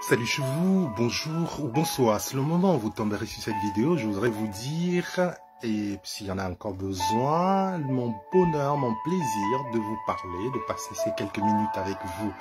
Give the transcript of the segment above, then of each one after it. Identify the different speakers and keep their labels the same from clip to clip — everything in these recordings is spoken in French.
Speaker 1: Salut chez vous, bonjour ou bonsoir. C'est le moment où vous tomberez sur cette vidéo. Je voudrais vous dire, et s'il y en a encore besoin, mon bonheur, mon plaisir de vous parler, de passer ces quelques minutes avec vous.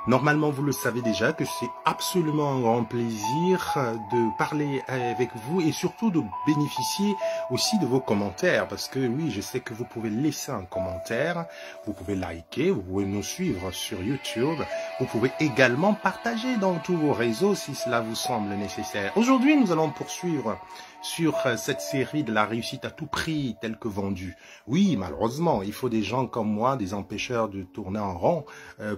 Speaker 1: Normalement, vous le savez déjà que c'est absolument un grand plaisir de parler avec vous et surtout de bénéficier aussi de vos commentaires. Parce que oui, je sais que vous pouvez laisser un commentaire, vous pouvez liker, vous pouvez nous suivre sur YouTube. Vous pouvez également partager dans tous vos réseaux si cela vous semble nécessaire. Aujourd'hui, nous allons poursuivre sur cette série de la réussite à tout prix telle que vendue. Oui, malheureusement, il faut des gens comme moi, des empêcheurs de tourner en rond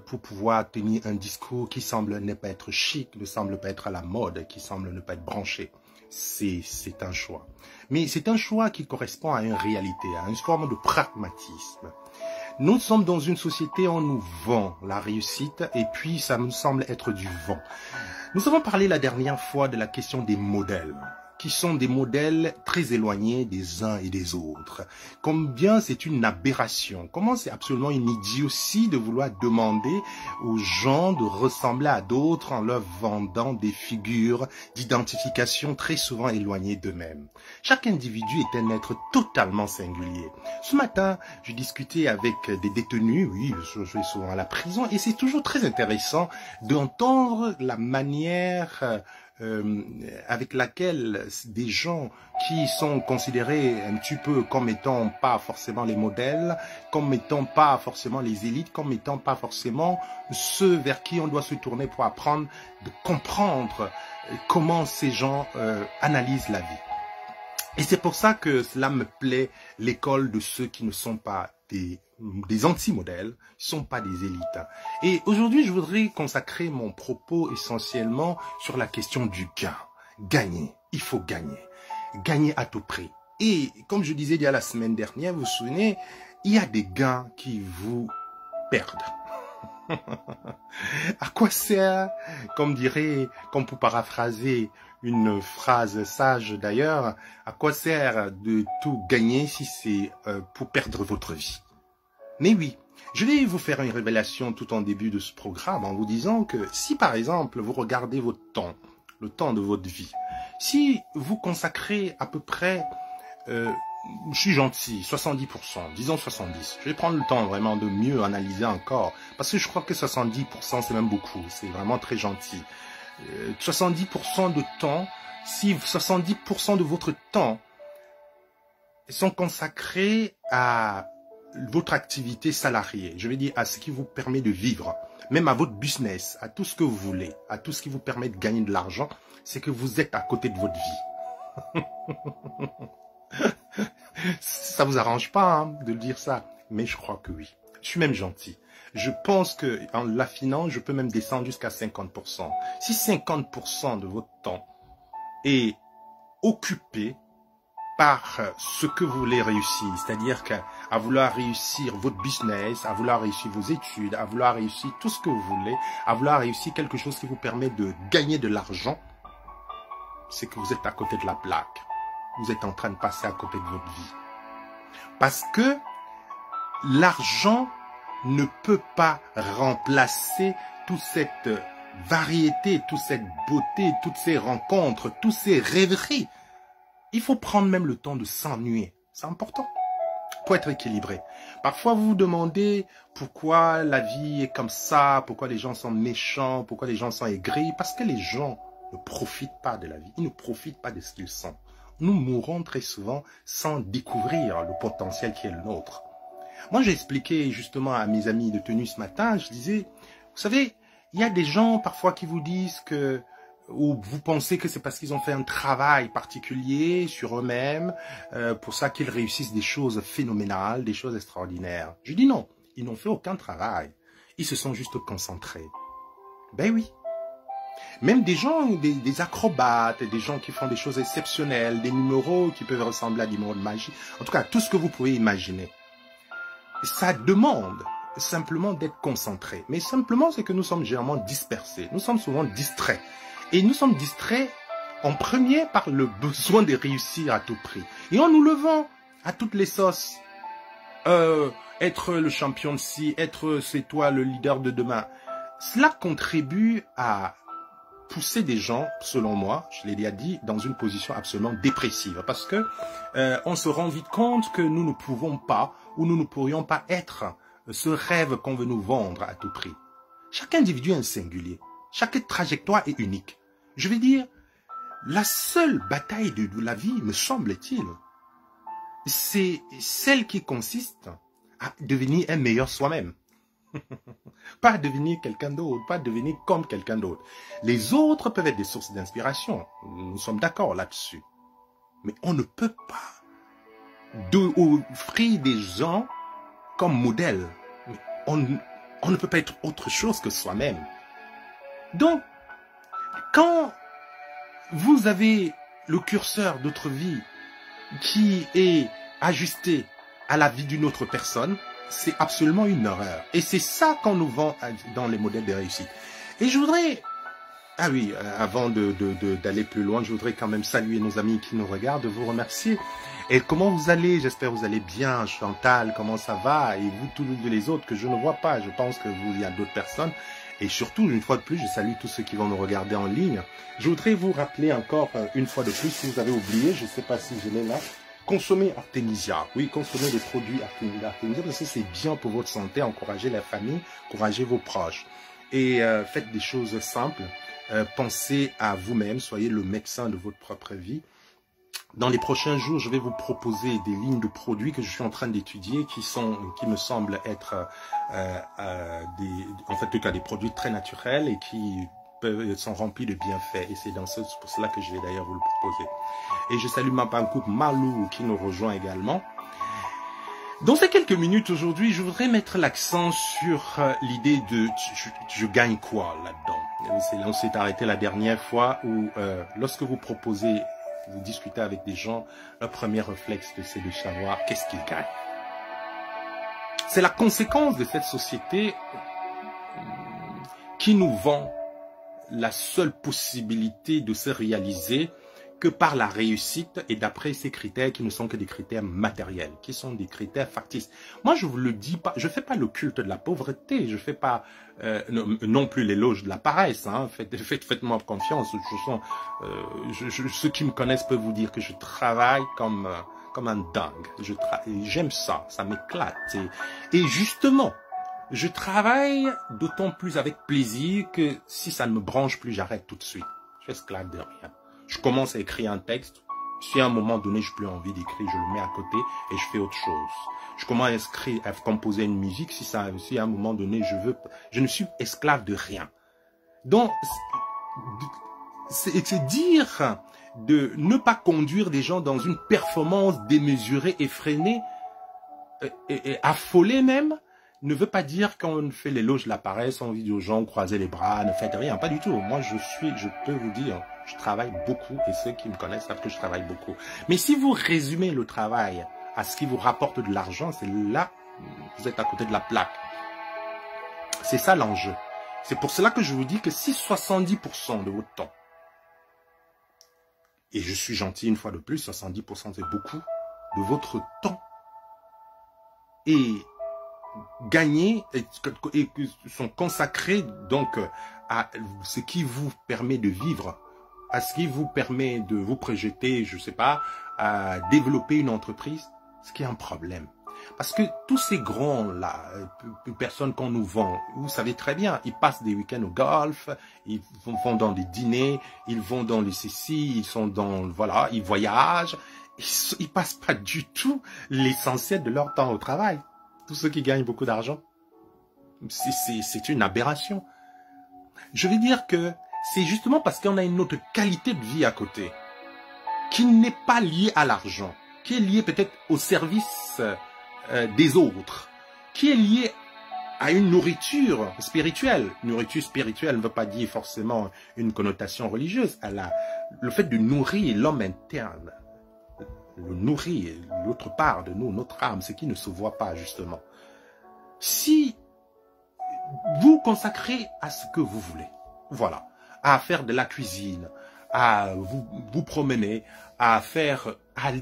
Speaker 1: pour pouvoir tenir un discours qui semble ne pas être chic, ne semble pas être à la mode, qui semble ne pas être branché. C'est un choix. Mais c'est un choix qui correspond à une réalité, à une forme de pragmatisme. Nous sommes dans une société où on nous vend la réussite et puis ça me semble être du vent. Nous avons parlé la dernière fois de la question des modèles, qui sont des modèles très éloignés des uns et des autres. Combien c'est une aberration, comment c'est absolument une idiotie de vouloir demander aux gens de ressembler à d'autres en leur vendant des figures d'identification très souvent éloignées d'eux-mêmes. Chaque individu est un être totalement singulier. Ce matin, je discutais avec des détenus, oui, je suis souvent à la prison, et c'est toujours très intéressant d'entendre la manière avec laquelle des gens qui sont considérés un petit peu comme étant pas forcément les modèles, comme étant pas forcément les élites, comme étant pas forcément ceux vers qui on doit se tourner pour apprendre de comprendre comment ces gens analysent la vie. Et c'est pour ça que cela me plaît, l'école de ceux qui ne sont pas des anti-modèles, ne sont pas des élites. Et aujourd'hui, je voudrais consacrer mon propos essentiellement sur la question du gain. Gagner, il faut gagner. Gagner à tout prix. Et comme je disais déjà la semaine dernière, vous vous souvenez, il y a des gains qui vous perdent. À quoi sert, comme pour paraphraser une phrase sage d'ailleurs, à quoi sert de tout gagner si c'est pour perdre votre vie? Mais oui, je vais vous faire une révélation tout en début de ce programme en vous disant que si par exemple vous regardez votre temps, le temps de votre vie, si vous consacrez à peu près, je suis gentil, 70%, disons 70%. Je vais prendre le temps vraiment de mieux analyser encore, parce que je crois que 70% c'est même beaucoup, c'est vraiment très gentil. 70% de temps, si 70% de votre temps sont consacrés à votre activité salariée, je veux dire à ce qui vous permet de vivre, même à votre business, à tout ce que vous voulez, à tout ce qui vous permet de gagner de l'argent, c'est que vous êtes à côté de votre vie. Ça vous arrange pas hein, de le dire ça, mais je crois que oui. Je suis même gentil. Je pense que en l'affinant, je peux même descendre jusqu'à 50%. Si 50% de votre temps est occupé par ce que vous voulez réussir, c'est-à-dire qu'à vouloir réussir votre business, à vouloir réussir vos études, à vouloir réussir tout ce que vous voulez, à vouloir réussir quelque chose qui vous permet de gagner de l'argent, c'est que vous êtes à côté de la plaque. Vous êtes en train de passer à côté de votre vie. Parce que l'argent ne peut pas remplacer toute cette variété, toute cette beauté, toutes ces rencontres, toutes ces rêveries. Il faut prendre même le temps de s'ennuyer. C'est important pour être équilibré. Parfois, vous vous demandez pourquoi la vie est comme ça, pourquoi les gens sont méchants, pourquoi les gens sont aigris. Parce que les gens ne profitent pas de la vie. Ils ne profitent pas de ce qu'ils sont. Nous mourons très souvent sans découvrir le potentiel qui est le nôtre. Moi, j'ai expliqué justement à mes amis de tenue ce matin, je disais, vous savez, il y a des gens parfois qui vous disent que, ou vous pensez que c'est parce qu'ils ont fait un travail particulier sur eux-mêmes, pour ça qu'ils réussissent des choses phénoménales, des choses extraordinaires. Je dis non, ils n'ont fait aucun travail. Ils se sont juste concentrés. Ben oui. Même des gens, des acrobates, des gens qui font des choses exceptionnelles, des numéros qui peuvent ressembler à des numéros de magie. En tout cas, tout ce que vous pouvez imaginer. Ça demande simplement d'être concentré. Mais simplement, c'est que nous sommes généralement dispersés. Nous sommes souvent distraits. Et nous sommes distraits en premier par le besoin de réussir à tout prix. Et on nous le vend à toutes les sauces. Être le champion de ci, être c'est toi le leader de demain. Cela contribue à pousser des gens, selon moi, je l'ai déjà dit, dans une position absolument dépressive. Parce que on se rend vite compte que nous ne pouvons pas, ou nous ne pourrions pas être ce rêve qu'on veut nous vendre à tout prix. Chaque individu est un singulier. Chaque trajectoire est unique. Je veux dire, la seule bataille de la vie, me semble-t-il, c'est celle qui consiste à devenir un meilleur soi-même. Pas devenir quelqu'un d'autre, pas devenir comme quelqu'un d'autre. Les autres peuvent être des sources d'inspiration. Nous sommes d'accord là-dessus. Mais on ne peut pas offrir des gens comme modèle. On ne peut pas être autre chose que soi-même. Donc, quand vous avez le curseur d'autre vie qui est ajusté à la vie d'une autre personne, c'est absolument une horreur. Et c'est ça qu'on nous vend dans les modèles de réussite. Et je voudrais... Ah oui, avant d'aller plus loin, je voudrais quand même saluer nos amis qui nous regardent, vous remercier. Et comment vous allez? J'espère que vous allez bien. Chantal, comment ça va? Et vous, tous les autres que je ne vois pas, je pense que vous, il y a d'autres personnes. Et surtout, une fois de plus, je salue tous ceux qui vont nous regarder en ligne. Je voudrais vous rappeler encore une fois de plus, si vous avez oublié, je ne sais pas si je l'ai là, consommez Artemisia. Oui, consommez des produits Artemisia parce que c'est bien pour votre santé. Encouragez la famille, encouragez vos proches. Et faites des choses simples. Pensez à vous-même, soyez le médecin de votre propre vie. Dans les prochains jours, je vais vous proposer des lignes de produits que je suis en train d'étudier qui me semblent être en fait des produits très naturels et qui sont remplis de bienfaits. Et c'est pour cela que je vais d'ailleurs vous le proposer. Et je salue ma couple Malou qui nous rejoint également. Dans ces quelques minutes aujourd'hui, je voudrais mettre l'accent sur l'idée de je gagne quoi là-dedans. On s'est arrêté la dernière fois où lorsque vous proposez, vous discutez avec des gens, le premier réflexe c'est de savoir qu'est-ce qu'ils gagnent. C'est la conséquence de cette société qui nous vend la seule possibilité de se réaliser que par la réussite et d'après ces critères qui ne sont que des critères matériels, qui sont des critères factices. Moi, je vous le dis pas, je fais pas le culte de la pauvreté, je fais pas non plus l'éloge de la paresse. Hein. Faites-moi confiance. Ceux qui me connaissent peuvent vous dire que je travaille comme un dingue. J'aime ça, ça m'éclate. Et justement, je travaille d'autant plus avec plaisir que si ça ne me branche plus, j'arrête tout de suite. Je suis esclave de rien. Je commence à écrire un texte. Si à un moment donné, je n'ai plus envie d'écrire, je le mets à côté et je fais autre chose. Je commence à composer une musique. Si à un moment donné, je ne suis esclave de rien. Donc, c'est dire de ne pas conduire des gens dans une performance démesurée, effrénée, et affolée même, ne veut pas dire qu'on fait l'éloge de la paresse, on dit aux gens, croisez les bras, ne faites rien. Pas du tout. Moi, je peux vous dire, je travaille beaucoup et ceux qui me connaissent savent que je travaille beaucoup. Mais si vous résumez le travail à ce qui vous rapporte de l'argent, c'est là, vous êtes à côté de la plaque. C'est ça l'enjeu. C'est pour cela que je vous dis que si 70% de votre temps, et je suis gentil une fois de plus, 70% c'est beaucoup, de votre temps est gagner et sont consacrés donc à ce qui vous permet de vivre, à ce qui vous permet de vous projeter, je sais pas, à développer une entreprise, ce qui est un problème. Parce que tous ces grands-là, personnes qu'on nous vend, vous savez très bien, ils passent des week-ends au golf, ils vont dans des dîners, ils vont dans les CC, ils sont dans, voilà, ils voyagent, ils passent pas du tout l'essentiel de leur temps au travail. Tous ceux qui gagnent beaucoup d'argent, c'est une aberration. Je veux dire que c'est justement parce qu'on a une autre qualité de vie à côté, qui n'est pas liée à l'argent, qui est liée peut-être au service des autres, qui est liée à une nourriture spirituelle. Nourriture spirituelle ne veut pas dire forcément une connotation religieuse. Le fait de nourrir l'homme interne, le nourrir l'autre part de nous, notre âme, ce qui ne se voit pas justement. Si vous consacrez à ce que vous voulez, voilà, à faire de la cuisine, à vous promener, à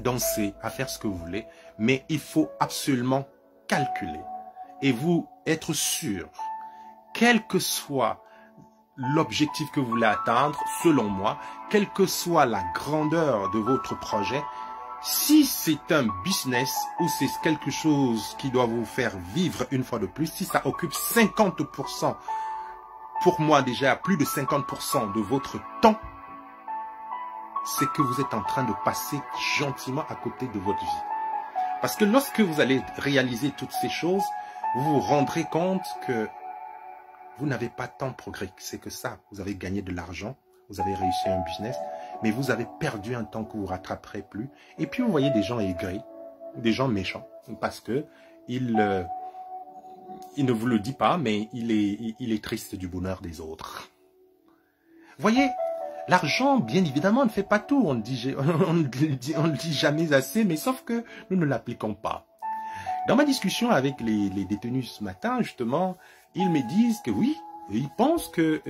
Speaker 1: danser, à faire ce que vous voulez, mais il faut absolument calculer et vous être sûr, quel que soit l'objectif que vous voulez atteindre, selon moi, quelle que soit la grandeur de votre projet, si c'est un business ou c'est quelque chose qui doit vous faire vivre une fois de plus, si ça occupe 50%, pour moi déjà plus de 50% de votre temps, c'est que vous êtes en train de passer gentiment à côté de votre vie. Parce que lorsque vous allez réaliser toutes ces choses, vous vous rendrez compte que vous n'avez pas tant progressé que ça. Vous avez gagné de l'argent, vous avez réussi un business, mais vous avez perdu un temps que vous rattraperez plus. Et puis vous voyez des gens aigris, des gens méchants, parce que il ne vous le dit pas, mais il est triste du bonheur des autres. Voyez, l'argent, bien évidemment, ne fait pas tout. On ne le dit jamais assez, mais sauf que nous ne l'appliquons pas. Dans ma discussion avec les détenus ce matin, justement, ils me disent que oui, ils pensent que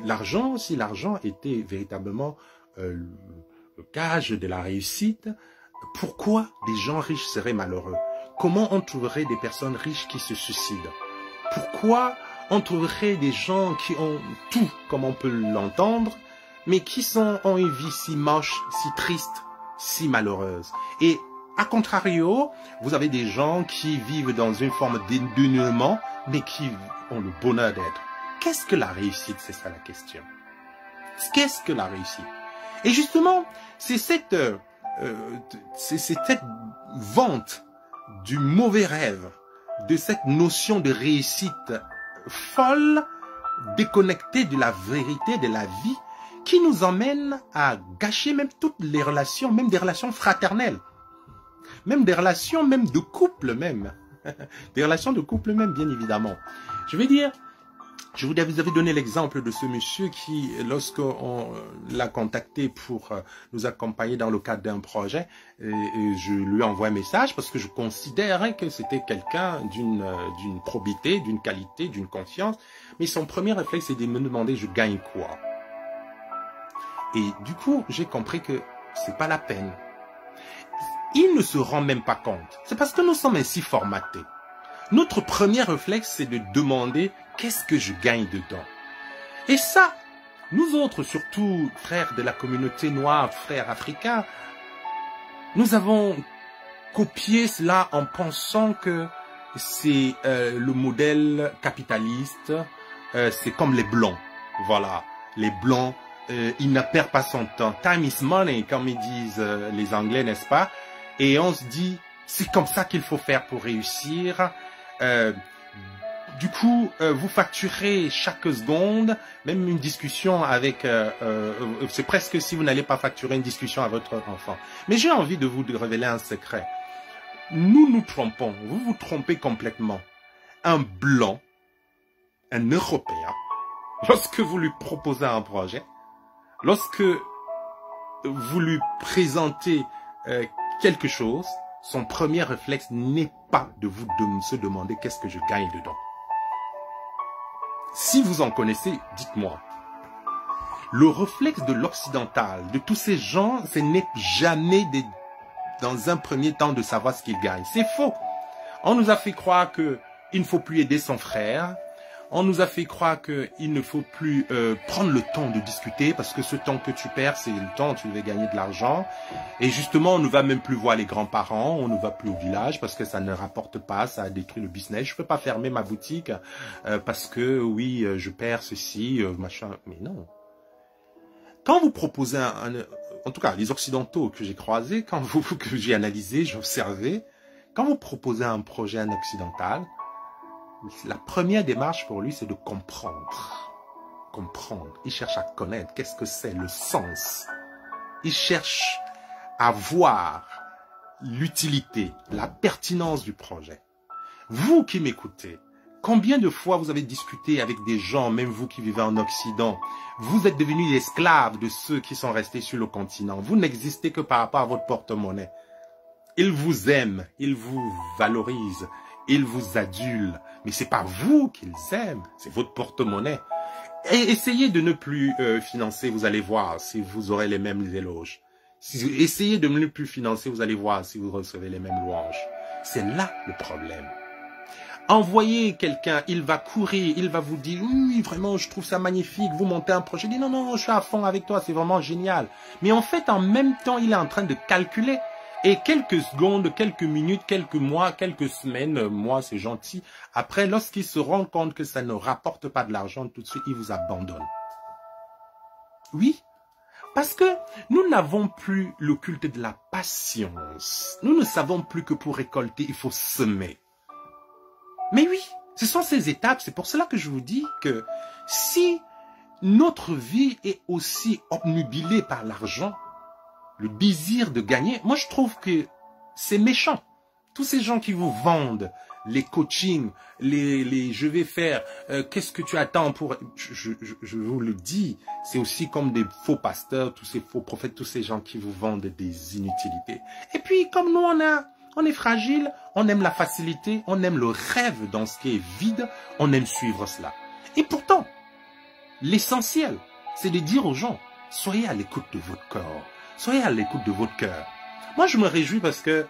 Speaker 1: l'argent, si l'argent était véritablement le gage de la réussite, pourquoi des gens riches seraient malheureux? Comment on trouverait des personnes riches qui se suicident? Pourquoi on trouverait des gens qui ont tout, comme on peut l'entendre, mais qui ont une vie si moche, si triste, si malheureuse? Et à contrario, vous avez des gens qui vivent dans une forme d'énuement, mais qui ont le bonheur d'être. Qu'est-ce que la réussite? C'est ça la question. Qu'est-ce que la réussite? Et justement, c'est cette vente du mauvais rêve, de cette notion de réussite folle, déconnectée de la vérité de la vie, qui nous emmène à gâcher même toutes les relations, même des relations fraternelles. Même des relations, même de couple même. Des relations de couple même, bien évidemment. Je vais dire, je vous avais donné l'exemple de ce monsieur qui, lorsqu'on l'a contacté pour nous accompagner dans le cadre d'un projet, je lui envoie un message parce que je considérais que c'était quelqu'un d'une probité, d'une qualité, d'une confiance. Mais son premier réflexe, c'est de me demander, je gagne quoi? Et du coup, j'ai compris que c'est pas la peine. Il ne se rend même pas compte. C'est parce que nous sommes ainsi formatés. Notre premier réflexe, c'est de demander qu'est-ce que je gagne dedans. Et ça, nous autres, surtout frères de la communauté noire, frères africains, nous avons copié cela en pensant que c'est le modèle capitaliste, c'est comme les blancs. Voilà, les blancs, ils ne perdent pas son temps. Time is money, comme ils disent les Anglais, n'est-ce pas? Et on se dit, c'est comme ça qu'il faut faire pour réussir. Du coup, vous facturez chaque seconde, même une discussion avec... c'est presque si vous n'allez pas facturer une discussion à votre enfant. Mais j'ai envie de vous révéler un secret. Nous nous trompons, vous vous trompez complètement. Un blanc, un Européen, lorsque vous lui proposez un projet, lorsque vous lui présentez quelque chose, son premier réflexe n'est pas de se demander qu'est-ce que je gagne dedans. Si vous en connaissez, dites-moi. Le réflexe de l'occidental, de tous ces gens, ce n'est jamais dans un premier temps de savoir ce qu'ils gagnent. C'est faux. On nous a fait croire qu'il ne faut plus aider son frère. On nous a fait croire qu'il ne faut plus prendre le temps de discuter parce que ce temps que tu perds, c'est le temps où tu devais gagner de l'argent. Et justement, on ne va même plus voir les grands-parents, on ne va plus au village parce que ça ne rapporte pas, ça a détruit le business. Je ne peux pas fermer ma boutique parce que oui, je perds ceci, machin. Mais non. Quand vous proposez en tout cas, les Occidentaux que j'ai croisés, que j'ai analysés, j'ai observé, quand vous proposez un projet à un occidental, la première démarche pour lui, c'est de comprendre. Comprendre. Il cherche à connaître. Qu'est-ce que c'est le sens? Il cherche à voir l'utilité, la pertinence du projet. Vous qui m'écoutez, combien de fois vous avez discuté avec des gens, même vous qui vivez en Occident, vous êtes devenus esclaves de ceux qui sont restés sur le continent. Vous n'existez que par rapport à votre porte-monnaie. Ils vous aiment, ils vous valorisent, ils vous adulent. Mais c'est pas vous qu'ils aiment, c'est votre porte-monnaie. Et essayez de ne plus financer, vous allez voir si vous aurez les mêmes éloges. Essayez de ne plus financer, vous allez voir si vous recevez les mêmes louanges. C'est là le problème. Envoyez quelqu'un, il va courir, il va vous dire, oui, vraiment, je trouve ça magnifique, vous montez un projet. Il dit, non, non, je suis à fond avec toi, c'est vraiment génial. Mais en fait, en même temps, il est en train de calculer. Et quelques secondes, quelques minutes, quelques mois, quelques semaines, mois, c'est gentil. Après, lorsqu'il se rend compte que ça ne rapporte pas de l'argent, tout de suite, il vous abandonne. Oui, parce que nous n'avons plus le culte de la patience. Nous ne savons plus que pour récolter, il faut semer. Mais oui, ce sont ces étapes. C'est pour cela que je vous dis que si notre vie est aussi obnubilée par l'argent, le désir de gagner, moi je trouve que c'est méchant. Tous ces gens qui vous vendent les coachings, les je vais faire, qu'est-ce que tu attends pour... Je vous le dis, c'est aussi comme des faux pasteurs, tous ces faux prophètes, tous ces gens qui vous vendent des inutilités. Et puis comme nous on est fragile, on aime la facilité, on aime le rêve dans ce qui est vide, on aime suivre cela. Et pourtant, l'essentiel, c'est de dire aux gens, soyez à l'écoute de votre corps. Soyez à l'écoute de votre cœur. Moi, je me réjouis parce que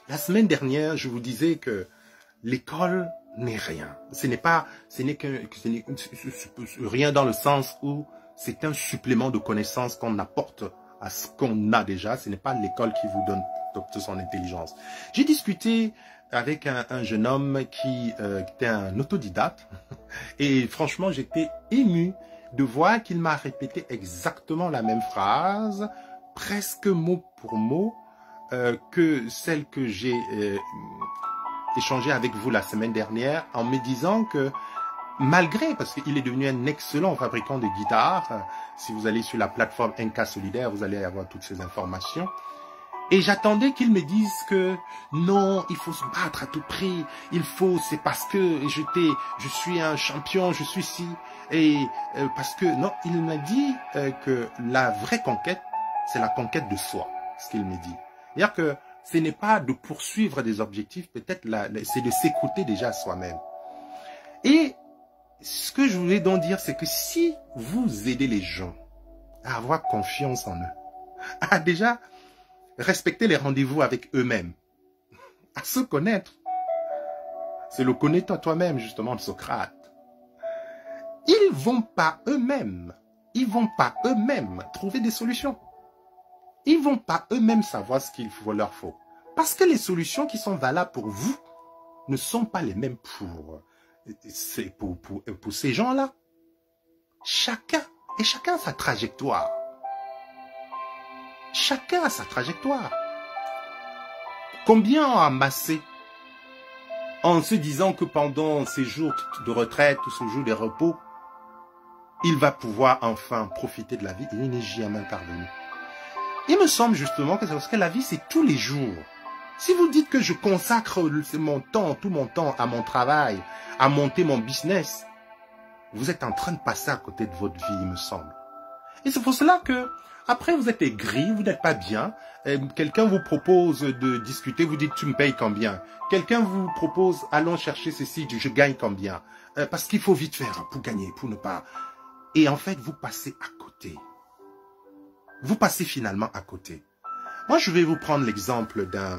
Speaker 1: la semaine dernière, je vous disais que l'école n'est rien. Ce n'est rien dans le sens où c'est un supplément de connaissances qu'on apporte à ce qu'on a déjà. Ce n'est pas l'école qui vous donne de son intelligence. J'ai discuté avec un jeune homme qui était un autodidacte et franchement, j'étais ému de voir qu'il m'a répété exactement la même phrase, presque mot pour mot, que celle que j'ai échangée avec vous la semaine dernière, en me disant que malgré, parce qu'il est devenu un excellent fabricant de guitares, si vous allez sur la plateforme NK Solidaire, vous allez avoir toutes ces informations, et j'attendais qu'il me dise que non, il faut se battre à tout prix, il faut, c'est parce que je suis un champion, je suis ci, et parce que, non, il m'a dit que la vraie conquête, c'est la conquête de soi, ce qu'il me dit. C'est-à-dire que ce n'est pas de poursuivre des objectifs, peut-être c'est de s'écouter déjà soi-même. Et ce que je voulais donc dire, c'est que si vous aidez les gens à avoir confiance en eux, à déjà respecter les rendez-vous avec eux-mêmes, à se connaître, c'est le connais-toi toi-même, justement, de Socrate. Ils vont pas eux-mêmes trouver des solutions. Ils vont pas eux-mêmes savoir ce qu'il leur faut. Parce que les solutions qui sont valables pour vous ne sont pas les mêmes pour ces gens-là. Chacun a sa trajectoire. Chacun a sa trajectoire. Combien ont amassé en se disant que pendant ces jours de retraite ou ces jours de repos, il va pouvoir enfin profiter de la vie et il n'est jamais parvenu. Il me semble justement que c'est parce que la vie, c'est tous les jours. Si vous dites que je consacre mon temps, tout mon temps à mon travail, à monter mon business, vous êtes en train de passer à côté de votre vie, il me semble. Et c'est pour cela que, après, vous êtes aigri, vous n'êtes pas bien. Quelqu'un vous propose de discuter, vous dites, tu me payes combien? Quelqu'un vous propose, allons chercher ceci, je gagne combien? Parce qu'il faut vite faire pour gagner, pour ne pas... Et en fait, vous passez à côté. Vous passez finalement à côté. Moi, je vais vous prendre l'exemple d'un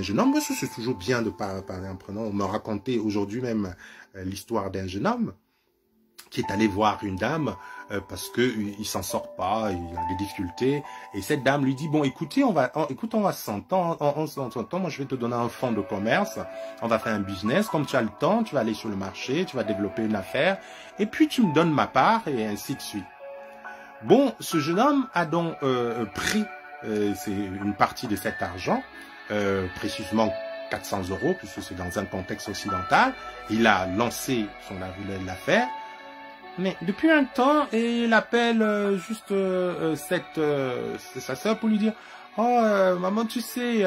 Speaker 1: jeune homme. C'est toujours bien de parler en prenant. On m'a raconté aujourd'hui même l'histoire d'un jeune homme qui est allé voir une dame parce qu'il s'en sort pas, il a des difficultés. Et cette dame lui dit, bon, écoutez, on va s'entendre, moi je vais te donner un fonds de commerce, on va faire un business, comme tu as le temps, tu vas aller sur le marché, tu vas développer une affaire, et puis tu me donnes ma part, et ainsi de suite. Bon, ce jeune homme a donc pris c'est une partie de cet argent, précisément 400 €, puisque c'est dans un contexte occidental. Il a lancé son affaire, mais depuis un temps, il appelle juste sa sœur pour lui dire « Oh, maman, tu sais,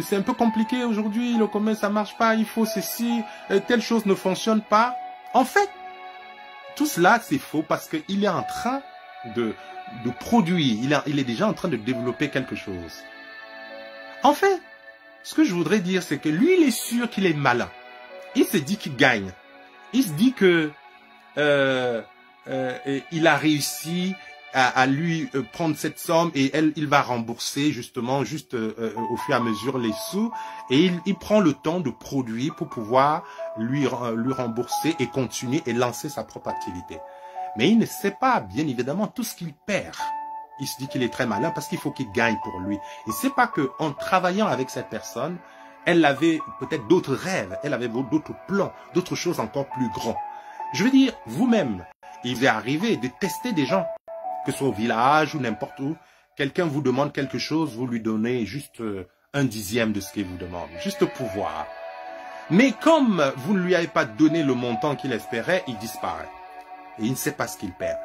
Speaker 1: c'est un peu compliqué aujourd'hui, le commerce, ça marche pas, il faut ceci, telle chose ne fonctionne pas. » En fait, tout cela, c'est faux parce qu'il est en train de produire, il est déjà en train de développer quelque chose. En fait, ce que je voudrais dire, c'est que lui, il est sûr qu'il est malin. Il se dit qu'il gagne. Il se dit que il a réussi, à lui prendre cette somme et il va rembourser justement juste au fur et à mesure les sous et il prend le temps de produire pour pouvoir lui rembourser et continuer et lancer sa propre activité. Mais il ne sait pas, bien évidemment, tout ce qu'il perd. Il se dit qu'il est très malin parce qu'il faut qu'il gagne pour lui. Il ne sait pas qu'en travaillant avec cette personne, elle avait peut-être d'autres rêves, elle avait d'autres plans, d'autres choses encore plus grands. Je veux dire, vous-même, il est arrivé de tester des gens, que ce soit au village ou n'importe où. Quelqu'un vous demande quelque chose, vous lui donnez juste 1/10 de ce qu'il vous demande, juste pour voir. Mais comme vous ne lui avez pas donné le montant qu'il espérait, il disparaît. Et il ne sait pas ce qu'il perd.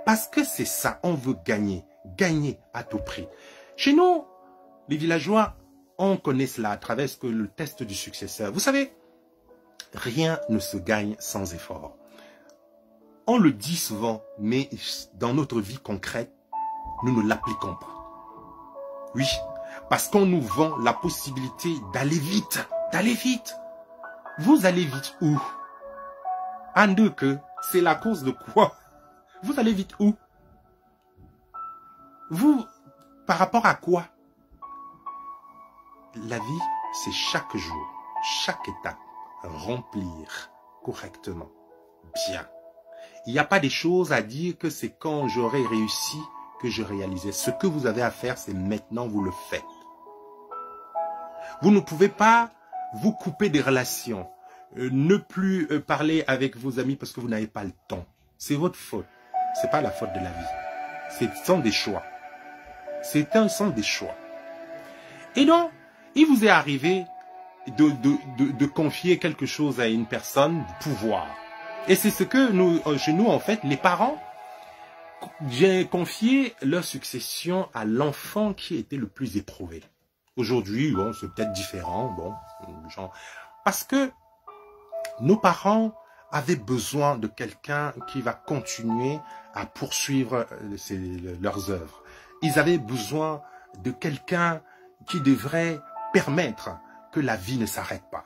Speaker 1: Parce que c'est ça, on veut gagner. Gagner à tout prix. Chez nous, les villageois, on connaît cela à travers le test du successeur. Vous savez, rien ne se gagne sans effort. On le dit souvent, mais dans notre vie concrète, nous ne l'appliquons pas. Oui, parce qu'on nous vend la possibilité d'aller vite. D'aller vite. Vous allez vite où? En deux que, c'est la cause de quoi? Vous allez vite où? Vous, par rapport à quoi? La vie, c'est chaque jour, chaque étape, remplir correctement, bien. Il n'y a pas des choses à dire que c'est quand j'aurai réussi que je réalisais. Ce que vous avez à faire, c'est maintenant, vous le faites. Vous ne pouvez pas vous couper des relations, ne plus parler avec vos amis parce que vous n'avez pas le temps. C'est votre faute. Ce n'est pas la faute de la vie. Ce sont des choix. Ce sont des choix. Et donc, il vous est arrivé de confier quelque chose à une personne, de pouvoir. Et c'est ce que chez nous, en fait, les parents, j'ai confié leur succession à l'enfant qui était le plus éprouvé. Aujourd'hui, bon, c'est peut-être différent, bon, genre, parce que nos parents avaient besoin de quelqu'un qui va continuer à poursuivre leurs œuvres. Ils avaient besoin de quelqu'un qui devrait permettre que la vie ne s'arrête pas.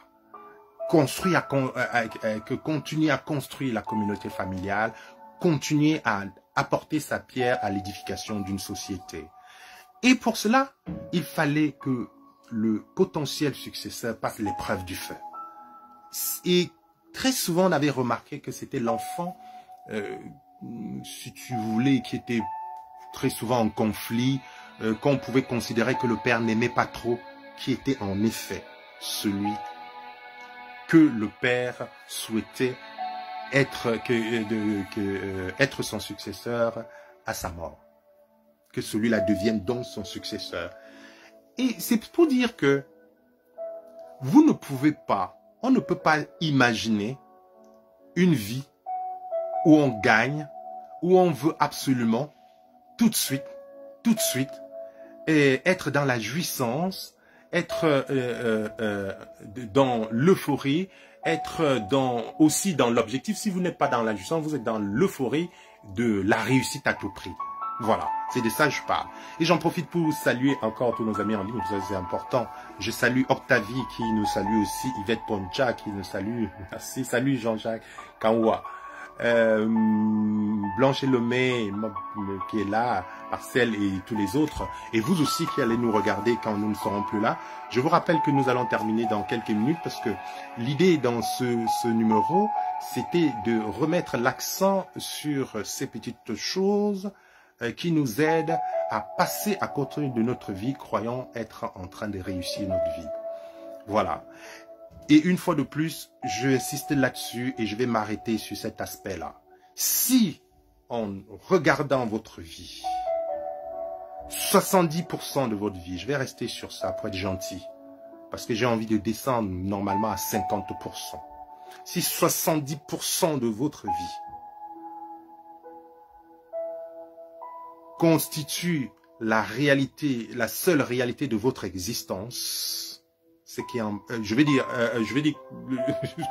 Speaker 1: Continuer à construire la communauté familiale, continuer à apporter sa pierre à l'édification d'une société. Et pour cela, il fallait que le potentiel successeur passe l'épreuve du feu. Et très souvent, on avait remarqué que c'était l'enfant, si tu voulais, qui était très souvent en conflit, qu'on pouvait considérer que le père n'aimait pas trop, qui était en effet celui que le père souhaitait être son successeur à sa mort. Que celui-là devienne donc son successeur. Et c'est pour dire que vous ne pouvez pas, on ne peut pas imaginer une vie où on gagne, où on veut absolument, tout de suite, et être dans la jouissance, être dans l'euphorie, être aussi dans l'objectif. Si vous n'êtes pas dans la jouissance, vous êtes dans l'euphorie de la réussite à tout prix. Voilà, c'est de ça que je parle. Et j'en profite pour saluer encore tous nos amis en ligne, c'est important. Je salue Octavie qui nous salue aussi, Yvette Poncha qui nous salue, merci, salut Jean-Jacques Kanwa. Blanche Lemay qui est là, Marcel et tous les autres, et vous aussi qui allez nous regarder quand nous ne serons plus là. Je vous rappelle que nous allons terminer dans quelques minutes parce que l'idée dans ce numéro, c'était de remettre l'accent sur ces petites choses qui nous aident à passer à côté de notre vie, croyant être en train de réussir notre vie. Voilà. Et une fois de plus, je insiste là-dessus et je vais m'arrêter sur cet aspect-là. Si, en regardant votre vie, 70% de votre vie, je vais rester sur ça pour être gentil, parce que j'ai envie de descendre normalement à 50%. Si 70% de votre vie constitue la réalité, la seule réalité de votre existence, c'est qui je vais dire,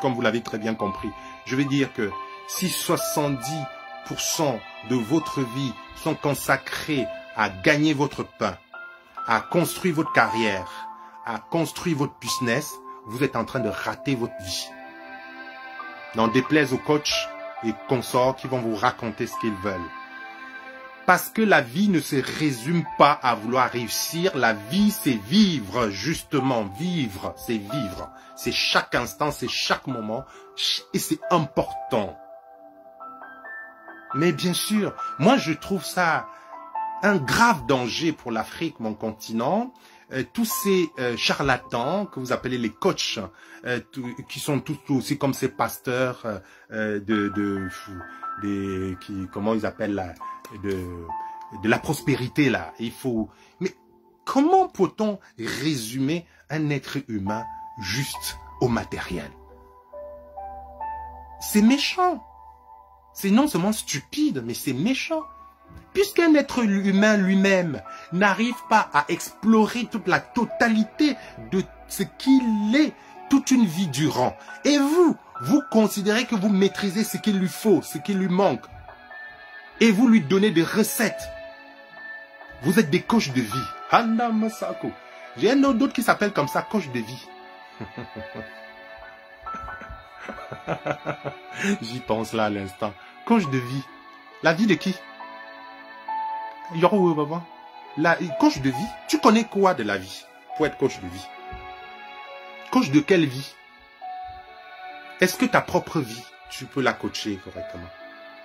Speaker 1: comme vous l'avez très bien compris, je vais dire que si 70% de votre vie sont consacrés à gagner votre pain, à construire votre carrière, à construire votre business, vous êtes en train de rater votre vie. N'en déplaise aux coachs et consorts qui vont vous raconter ce qu'ils veulent. Parce que la vie ne se résume pas à vouloir réussir. La vie, c'est vivre, justement. Vivre, c'est vivre. C'est chaque instant, c'est chaque moment. Et c'est important. Mais bien sûr, moi je trouve ça un grave danger pour l'Afrique, mon continent. Tous ces charlatans que vous appelez les coachs, qui sont tous aussi comme ces pasteurs comment ils appellent là, de la prospérité là. Il faut. Mais comment peut-on résumer un être humain juste au matériel? C'est méchant. C'est non seulement stupide, mais c'est méchant. Puisqu'un être humain lui-même n'arrive pas à explorer toute la totalité de ce qu'il est toute une vie durant, et vous considérez que vous maîtrisez ce qu'il lui faut, ce qui lui manque, et vous lui donnez des recettes. Vous êtes des coachs de vie. Hana Masako. J'ai un autre qui s'appelle comme ça, coach de vie. J'y pense là à l'instant. Coach de vie. La vie de qui? La coach de vie. Tu connais quoi de la vie pour être coach de vie? Coach de quelle vie? Est-ce que ta propre vie, tu peux la coacher correctement?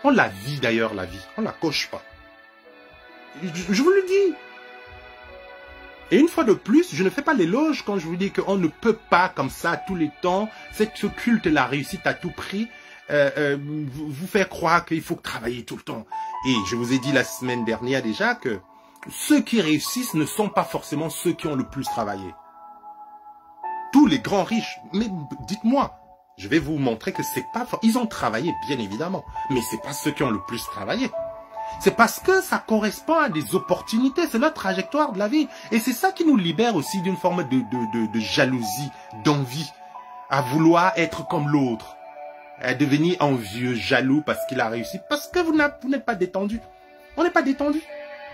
Speaker 1: On la vit d'ailleurs, la vie. On la coache pas. Je vous le dis. Et une fois de plus, je ne fais pas l'éloge quand je vous dis qu'on ne peut pas comme ça tous les temps, ce culte la réussite à tout prix, vous faire croire qu'il faut travailler tout le temps. Et je vous ai dit la semaine dernière déjà que ceux qui réussissent ne sont pas forcément ceux qui ont le plus travaillé. Tous les grands riches, mais dites-moi, je vais vous montrer que c'est pas... Ils ont travaillé, bien évidemment, mais c'est pas ceux qui ont le plus travaillé. C'est parce que ça correspond à des opportunités, c'est leur trajectoire de la vie. Et c'est ça qui nous libère aussi d'une forme de jalousie, d'envie, à vouloir être comme l'autre, à devenir envieux, jaloux parce qu'il a réussi, parce que vous n'êtes pas détendu. On n'est pas détendu.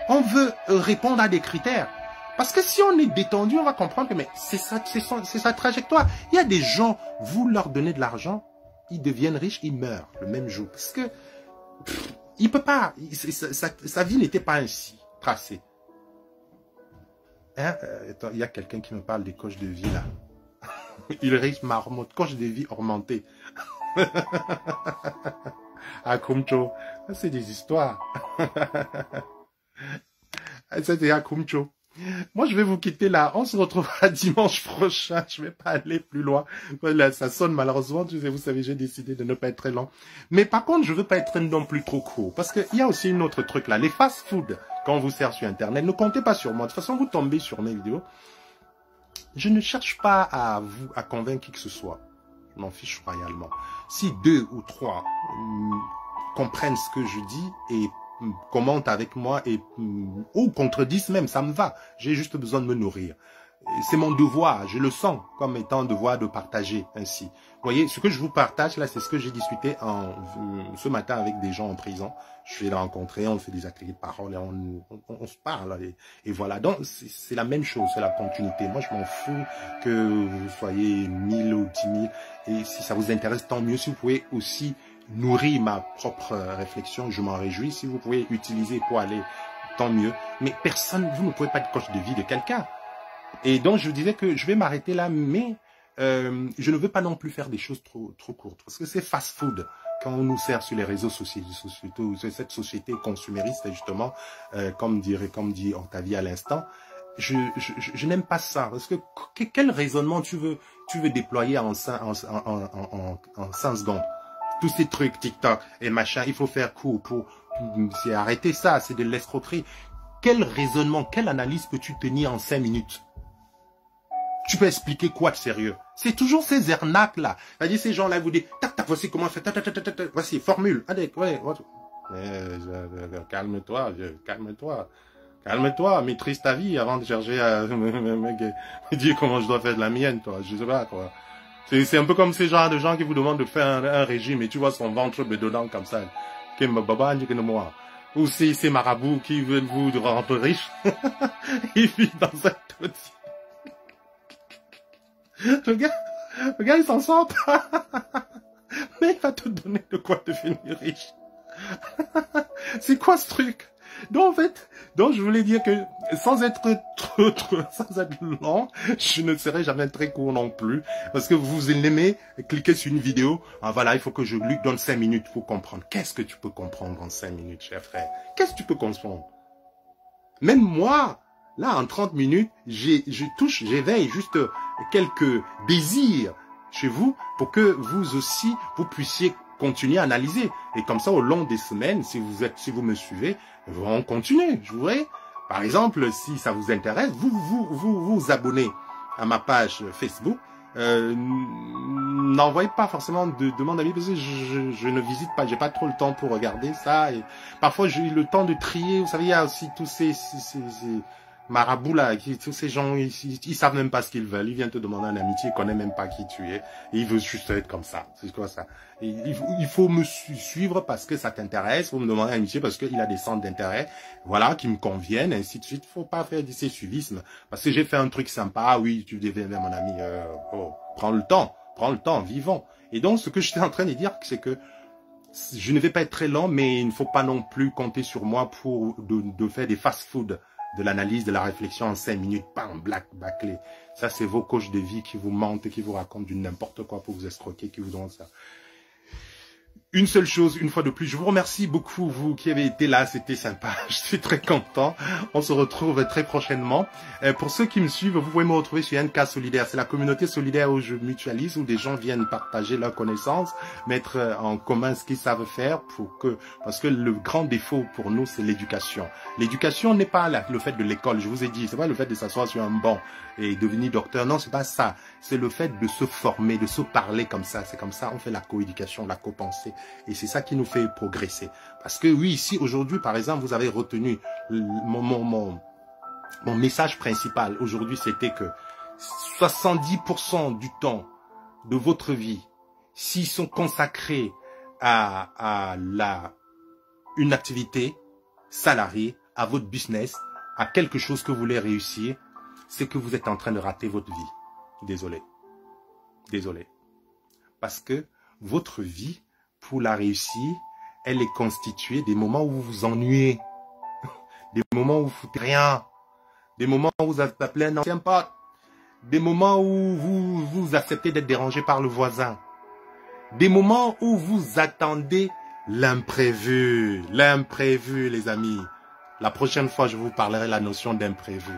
Speaker 1: On veut répondre à des critères. Parce que si on est détendu, on va comprendre que c'est sa trajectoire. Il y a des gens, vous leur donnez de l'argent, ils deviennent riches, ils meurent le même jour. Parce que il peut pas, sa vie n'était pas ainsi tracée. Hein? Attends, il y a quelqu'un qui me parle des coachs de vie là. Il riche marmotte, coach de vie augmenté. À Kumcho, c'est des histoires. C'était à Kumcho. Moi, je vais vous quitter là. On se retrouvera dimanche prochain. Je vais pas aller plus loin. Voilà, ça sonne malheureusement. Vous savez, j'ai décidé de ne pas être très long. Mais par contre, je veux pas être non plus trop court. Parce qu'il y a aussi une autre truc là. Les fast-food, quand on vous sert sur Internet, ne comptez pas sur moi. De toute façon, vous tombez sur mes vidéos. Je ne cherche pas à convaincre qui que ce soit. Je m'en fiche royalement. Si 2 ou 3 comprennent ce que je dis et commentent avec moi ou contredisent même, ça me va. J'ai juste besoin de me nourrir. C'est mon devoir, je le sens comme étant un devoir de partager ainsi. Vous voyez, ce que je vous partage là, c'est ce que j'ai discuté ce matin avec des gens en prison. Je vais les rencontrer, on fait des ateliers de parole et on se parle. Et voilà, donc c'est la même chose, c'est la continuité. Moi, je m'en fous que vous soyez 1000 ou 10 000. Et si ça vous intéresse, tant mieux. Si vous pouvez aussi nourrir ma propre réflexion, je m'en réjouis. Si vous pouvez utiliser pour aller, tant mieux. Mais personne, vous ne pouvez pas être coach de vie de quelqu'un. Et donc, je vous disais que je vais m'arrêter là, mais je ne veux pas non plus faire des choses trop courtes. Parce que c'est fast-food. Quand on nous sert sur les réseaux sociaux, cette société consumériste, justement, comme dit Octavie à l'instant, je n'aime pas ça. Parce que quel raisonnement tu veux déployer en 5 secondes? Tous ces trucs, TikTok et machin, il faut faire court pour arrêter ça, c'est de l'escroquerie. Quel raisonnement, quelle analyse peux-tu tenir en 5 minutes? Tu peux expliquer quoi de sérieux? C'est toujours ces arnaques-là. C'est-à-dire, ces gens-là, vous disent, tac, tac, voici comment faire, tac, tac, tac, tac, tac, voici, formule. Allez, ouais, calme-toi, calme-toi, maîtrise ta vie avant de chercher à me dire comment je dois faire de la mienne, toi. Je sais pas, quoi. C'est un peu comme ces genres de gens qui vous demandent de faire un régime et tu vois son ventre bedonnant comme ça. Ou ces marabouts qui veulent vous rendre riche. Ils vivent dans un taudis. Le gars, il s'en sort pas. Mais il va te donner de quoi devenir riche. C'est quoi ce truc? Donc, en fait, je voulais dire que sans être sans être long, je ne serai jamais très court non plus. Parce que vous aimez cliquer sur une vidéo. Ah, voilà, il faut que je lui donne 5 minutes pour comprendre. Qu'est-ce que tu peux comprendre en 5 minutes, cher frère? Qu'est-ce que tu peux comprendre? Même moi, là, en 30 minutes, j'éveille juste quelques désirs chez vous pour que vous aussi, vous puissiez continuer à analyser. Et comme ça, au long des semaines, si vous me suivez, on continue. Je voudrais, par exemple, si ça vous intéresse, vous abonnez à ma page Facebook. N'envoyez pas forcément de demande d'avis parce que je ne visite pas, j'ai pas trop le temps pour regarder ça. Et parfois, j'ai eu le temps de trier. Vous savez, il y a aussi tous ces marabouts là, tous ces gens, ils savent même pas ce qu'ils veulent. Ils viennent te demander une amitié, ils connaissent même pas qui tu es. Et ils veulent juste être comme ça. C'est quoi ça? Et il faut me suivre parce que ça t'intéresse. Faut me demander une amitié parce qu'il a des centres d'intérêt, voilà, qui me conviennent, ainsi de suite. Faut pas faire du suivisme. Parce que j'ai fait un truc sympa. Ah oui, tu deviens mon ami. Prends le temps, vivons. Et donc, ce que j'étais en train de dire, c'est que je ne vais pas être très lent, mais il ne faut pas non plus compter sur moi pour de faire des fast-food, de l'analyse, de la réflexion en 5 minutes, bam, bâclé. Ça, c'est vos coachs de vie qui vous mentent, qui vous racontent du n'importe quoi pour vous escroquer, qui vous donnent ça. Une seule chose, une fois de plus, je vous remercie beaucoup, vous qui avez été là, c'était sympa, je suis très content. On se retrouve très prochainement. Pour ceux qui me suivent, vous pouvez me retrouver sur NK Solidaire. C'est la communauté solidaire où je mutualise, où des gens viennent partager leurs connaissances, mettre en commun ce qu'ils savent faire parce que le grand défaut pour nous, c'est l'éducation. L'éducation n'est pas le fait de l'école, je vous ai dit, c'est pas le fait de s'asseoir sur un banc et devenir docteur, non, c'est pas ça. C'est le fait de se former, de se parler comme ça. C'est comme ça, on fait la coéducation, la copensée. Et c'est ça qui nous fait progresser. Parce que oui, ici, aujourd'hui, par exemple, vous avez retenu mon message principal. Aujourd'hui, c'était que 70% du temps de votre vie, s'ils sont consacrés à une activité salariée, à votre business, à quelque chose que vous voulez réussir, c'est que vous êtes en train de rater votre vie. Désolé. Désolé. Parce que votre vie, pour la réussir, elle est constituée des moments où vous vous ennuyez, des moments où vous foutez rien, des moments où vous appelez un ancien pote, des moments où vous acceptez d'être dérangé par le voisin, des moments où vous attendez l'imprévu. L'imprévu, les amis. La prochaine fois, je vous parlerai de la notion d'imprévu.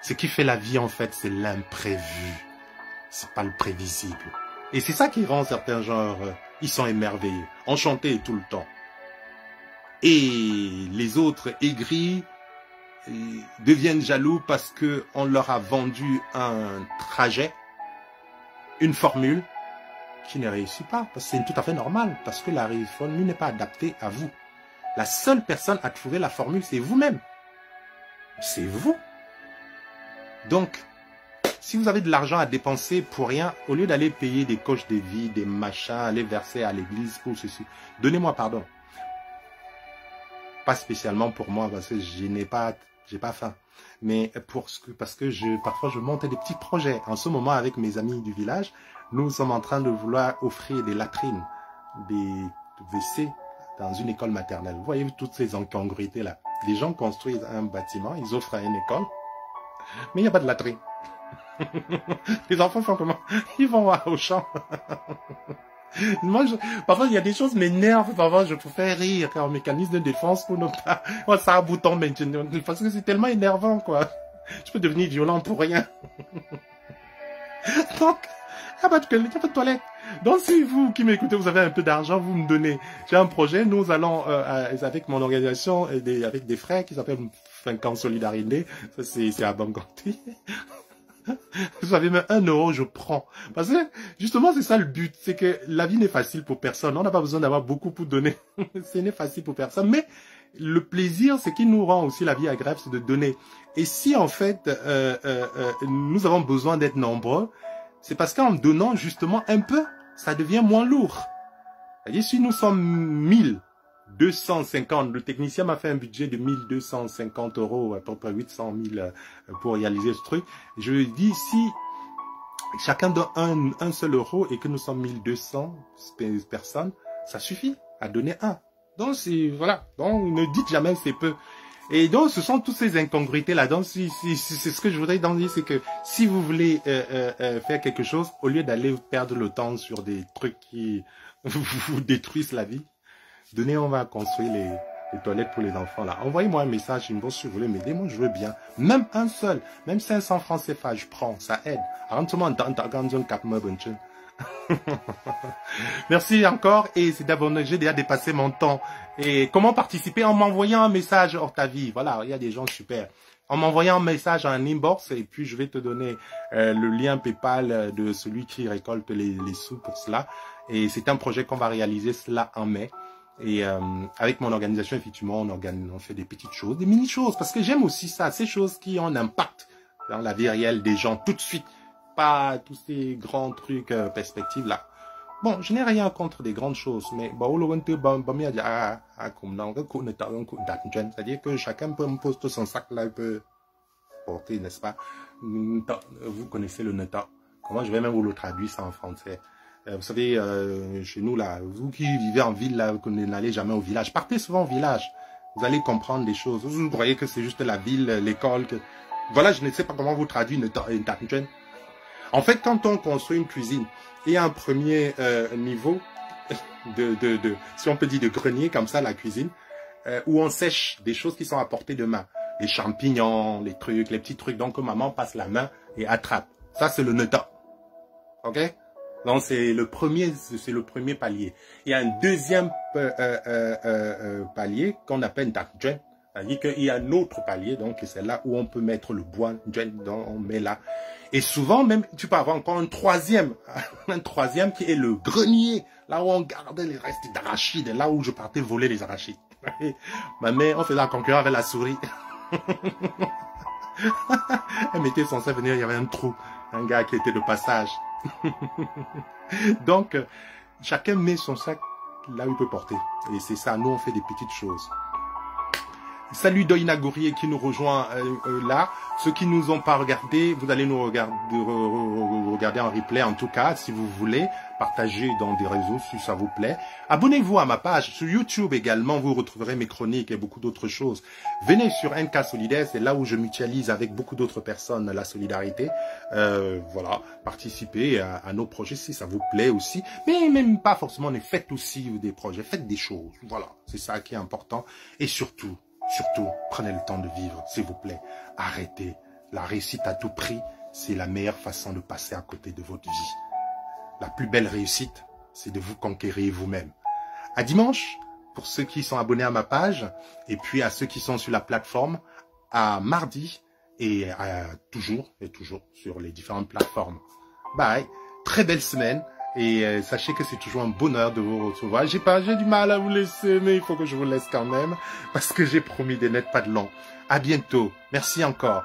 Speaker 1: Ce qui fait la vie, en fait, c'est l'imprévu. C'est pas le prévisible. Et c'est ça qui rend certains gens heureux. Ils sont émerveillés, enchantés tout le temps. Et les autres aigris deviennent jaloux parce que on leur a vendu un trajet, une formule qui ne réussit pas. Parce que c'est tout à fait normal, parce que la formule n'est pas adaptée à vous. La seule personne à trouver la formule, c'est vous-même. C'est vous. Donc, si vous avez de l'argent à dépenser pour rien, au lieu d'aller payer des coachs de vie, des machins, aller verser à l'église pour ceci, donnez-moi pardon. Pas spécialement pour moi, parce que j'ai pas faim. Mais parce que parfois je monte des petits projets. En ce moment, avec mes amis du village, nous sommes en train de vouloir offrir des latrines, des WC dans une école maternelle. Vous voyez toutes ces incongruités là. Les gens construisent un bâtiment, ils offrent à une école, mais il n'y a pas de latrine. Les enfants font comment? Ils vont au champ. Moi, parfois, il y a des choses qui m'énervent. Parfois, je préfère rire car mécanisme de défense pour ne pas... Oh, ça a un bouton maintenant. Parce que c'est tellement énervant, quoi. Je peux devenir violent pour rien. Donc, il n'y a pas de toilette. Donc, si vous qui m'écoutez, vous avez un peu d'argent, vous me donnez. J'ai un projet. Nous allons, avec mon organisation, avec des frères qui s'appellent Fincan Solidarité. Ça, c'est à Banganti. Vous savez, même 1 euro, je prends. Parce que, justement, c'est ça le but. C'est que la vie n'est facile pour personne. On n'a pas besoin d'avoir beaucoup pour donner. Ce n'est facile pour personne. Mais le plaisir, ce qui nous rend aussi la vie agréable, c'est de donner. Et si, en fait, nous avons besoin d'être nombreux, c'est parce qu'en donnant, justement, un peu, ça devient moins lourd. C'est-à-dire, si nous sommes 1250, le technicien m'a fait un budget de 1250 euros, à peu près 800 000 pour réaliser ce truc. Je lui dis, si chacun donne un seul euro et que nous sommes 1200 personnes, ça suffit à donner un. Donc, voilà. Donc, ne dites jamais c'est peu. Et donc, ce sont toutes ces incongruités là. Donc, c'est ce que je voudrais dire, c'est que si vous voulez faire quelque chose, au lieu d'aller perdre le temps sur des trucs qui vous détruisent la vie, donnez, on va construire les toilettes pour les enfants là. Envoyez-moi un message, si vous voulez m'aider, moi je veux bien. Même un seul, même 500 francs CFA, je prends, ça aide. Merci encore et c'est d'abonner, j'ai déjà dépassé mon temps. Et comment participer? En m'envoyant un message hors ta vie. Voilà, il y a des gens super. En m'envoyant un message en inbox et puis je vais te donner le lien PayPal de celui qui récolte les sous pour cela. Et c'est un projet qu'on va réaliser cela en mai. Et avec mon organisation, effectivement, on fait des petites choses, des mini-choses, parce que j'aime aussi ça, ces choses qui ont un impact dans la vie réelle des gens tout de suite, pas tous ces grands trucs perspectives là. Bon, je n'ai rien contre des grandes choses, mais c'est-à-dire que chacun peut me poser son sac là, il peut porter, n'est-ce pas? Vous connaissez le neta. Comment je vais même vous le traduire ça en français? Vous savez, chez nous, là, vous qui vivez en ville, là, vous n'allez jamais au village. Partez souvent au village. Vous allez comprendre les choses. Vous croyez que c'est juste la ville, l'école. Que... Voilà, je ne sais pas comment vous traduire une tatouage. En fait, quand on construit une cuisine, il y a un premier niveau si on peut dire de grenier, comme ça, la cuisine, où on sèche des choses qui sont à portée de main. Les champignons, les trucs, les petits trucs. Donc, maman passe la main et attrape. Ça, c'est le neta. OK? Donc, c'est le premier palier. Il y a un deuxième palier qu'on appelle Dakjen. C'est-à-dire qu'il y a un autre palier, donc c'est là où on peut mettre le bois, donc on met là. Et souvent, même, tu peux avoir encore un troisième qui est le grenier, là où on gardait les restes d'arachides, là où je partais voler les arachides. Ma mère, on faisait la concurrence avec la souris. Elle m'était censée venir, il y avait un trou, un gars qui était de passage. Donc, chacun met son sac là où il peut porter. Et c'est ça, nous on fait des petites choses. Salut Doina Gourier qui nous rejoint là. Ceux qui nous ont pas regardé, vous allez nous regarder en replay en tout cas, si vous voulez. Partagez dans des réseaux si ça vous plaît. Abonnez-vous à ma page sur YouTube également, vous retrouverez mes chroniques et beaucoup d'autres choses. Venez sur NK Solidaire, c'est là où je mutualise avec beaucoup d'autres personnes la solidarité. Voilà, participez à nos projets si ça vous plaît aussi. Mais même pas forcément, mais faites aussi des projets, faites des choses. Voilà, c'est ça qui est important. Et surtout, prenez le temps de vivre, s'il vous plaît. Arrêtez. La réussite à tout prix, c'est la meilleure façon de passer à côté de votre vie. La plus belle réussite, c'est de vous conquérir vous-même. À dimanche, pour ceux qui sont abonnés à ma page, et puis à ceux qui sont sur la plateforme, à mardi, et toujours sur les différentes plateformes. Bye. Très belle semaine. Et sachez que c'est toujours un bonheur de vous recevoir. J'ai du mal à vous laisser, mais il faut que je vous laisse quand même, parce que j'ai promis de n'être pas de long. À bientôt. Merci encore.